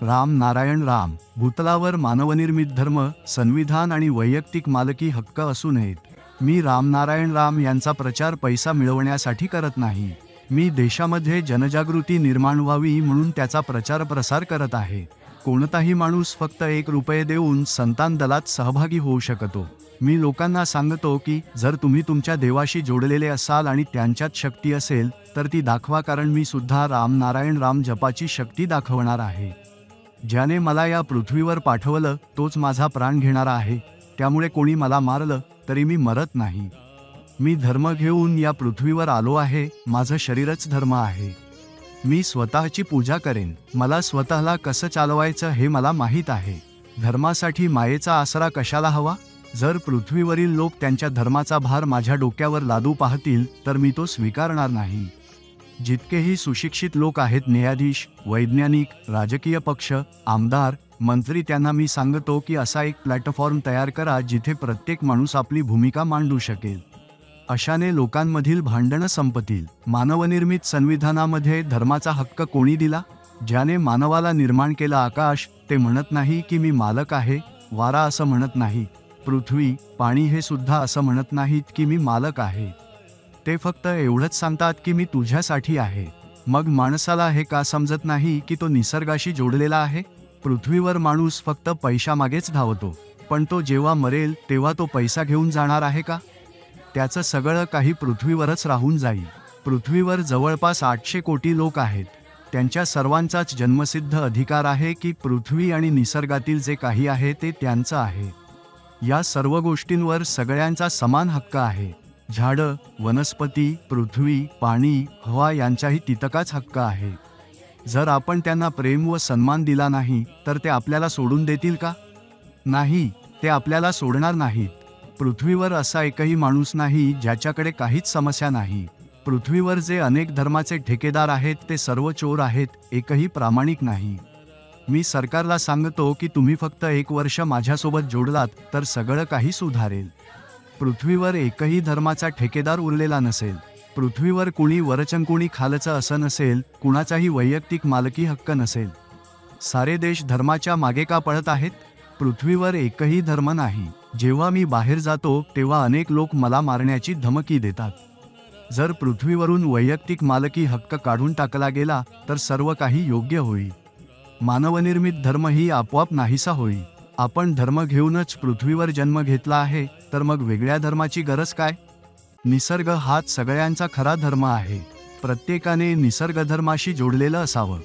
राम नारायण राम. भूतलावर मानवनिर्मित धर्म, संविधान आणि वैयक्तिक मालकी हक्क असू नयेत. मी राम नारायण राम यांचा प्रचार पैसा मिळवण्यासाठी करत नाही. मी देशामध्ये जनजागृती निर्माण व्हावी म्हणून त्याचा प्रचार प्रसार करत आहे. कोणताही माणूस फक्त ₹1 देऊन संतान दलात सहभागी होऊ शकतो. मी लोकांना सांगतो की जर तुम्ही तुमच्या देवाशी जोडलेले असाल आणि त्यांच्यात शक्ती असेल तर ती दाखवा, कारण मी सुद्धा राम नारायण राम जपाची शक्ती दाखवणार आहे. ज्याने मला या पृथ्वीवर पाठवलं तोच माझा प्राण घेणारा आहे. त्यामुळे कोणी मला मारलं तरी मी मरत नाही. मी धर्म घेऊन या पृथ्वीवर आलो आहे. माझं शरीरच धर्म आहे. मी स्वतःची पूजा करेन. मला स्वतःला कसं चालवायचं हे मला माहीत आहे. धर्मासाठी मायेचा आसरा कशाला हवा? जर पृथ्वीवरील लोक त्यांच्या धर्माचा भार माझ्या डोक्यावर लादू पाहतील तर मी तो स्वीकारणार नाही. जितकेही सुशिक्षित लोक आहेत, न्यायाधीश, वैज्ञानिक, राजकीय पक्ष, आमदार, मंत्री, त्यांना मी सांगतो की असा एक प्लॅटफॉर्म तयार करा जिथे प्रत्येक माणूस आपली भूमिका मांडू शकेल. अशाने लोकांमधील भांडणं संपतील. मानवनिर्मित संविधानामध्ये धर्माचा हक्क कोणी दिला? ज्याने मानवाला निर्माण केलं आकाश, ते म्हणत नाही की मी मालक आहे. वारा असं म्हणत नाही. पृथ्वी, पाणी हे सुद्धा असं म्हणत नाहीत की मी मालक आहे. ते फक्त एवढंच सांगतात की मी तुझ्यासाठी आहे. मग माणसाला हे का समजत नाही की तो निसर्गाशी जोडलेला आहे? पृथ्वीवर माणूस फक्त पैशामागेच धावतो, पण तो जेव्हा मरेल तेव्हा तो पैसा घेऊन जाणार आहे का? त्याचं सगळं काही पृथ्वीवरच राहून जाईल. पृथ्वीवर जवळपास 800 कोटी लोक आहेत. त्यांच्या सर्वांचाच जन्मसिद्ध अधिकार आहे की पृथ्वी आणि निसर्गातील जे काही आहे ते त्यांचं आहे. या सर्व गोष्टींवर सगळ्यांचा समान हक्क आहे. झाडं, वनस्पती, पृथ्वी, पाणी, हवा यांचाही तितकाच हक्क आहे. जर आपण त्यांना प्रेम व सन्मान दिला नाही तर ते आपल्याला सोडून देतील का? नाही, ते आपल्याला सोडणार नाहीत. पृथ्वीवर असा एकही माणूस नाही ज्याच्याकडे काहीच समस्या नाही. पृथ्वीवर जे अनेक धर्माचे ठेकेदार आहेत ते सर्व चोर आहेत, एकही प्रामाणिक नाही. मी सरकारला सांगतो की तुम्ही फक्त 1 वर्ष माझ्यासोबत जोडलात तर सगळं काही सुधारेल. पृथ्वीवर एकही धर्माचा ठेकेदार उरलेला नसेल. पृथ्वीवर कुणी वरचं कुणी खालचं असं नसेल. कुणाचाही वैयक्तिक मालकी हक्क नसेल. सारे देश धर्माच्या मागे का पळत आहेत? पृथ्वीवर एकही धर्म नाही. जेव्हा मी बाहेर जातो तेव्हा अनेक लोक मला मारण्याची धमकी देतात. जर पृथ्वीवरून वैयक्तिक मालकी हक्क काढून टाकला गेला तर सर्व काही योग्य होईल. मानवनिर्मित धर्म ही आपोआप नाहीसा होईल. आपण धर्म घेऊनच पृथ्वीवर जन्म घेतला आहे, तर मग वेगळ्या धर्माची गरज काय? निसर्ग हाच सगळ्यांचा खरा धर्म आहे. प्रत्येकाने निसर्गधर्माशी जोडलेलं असावं.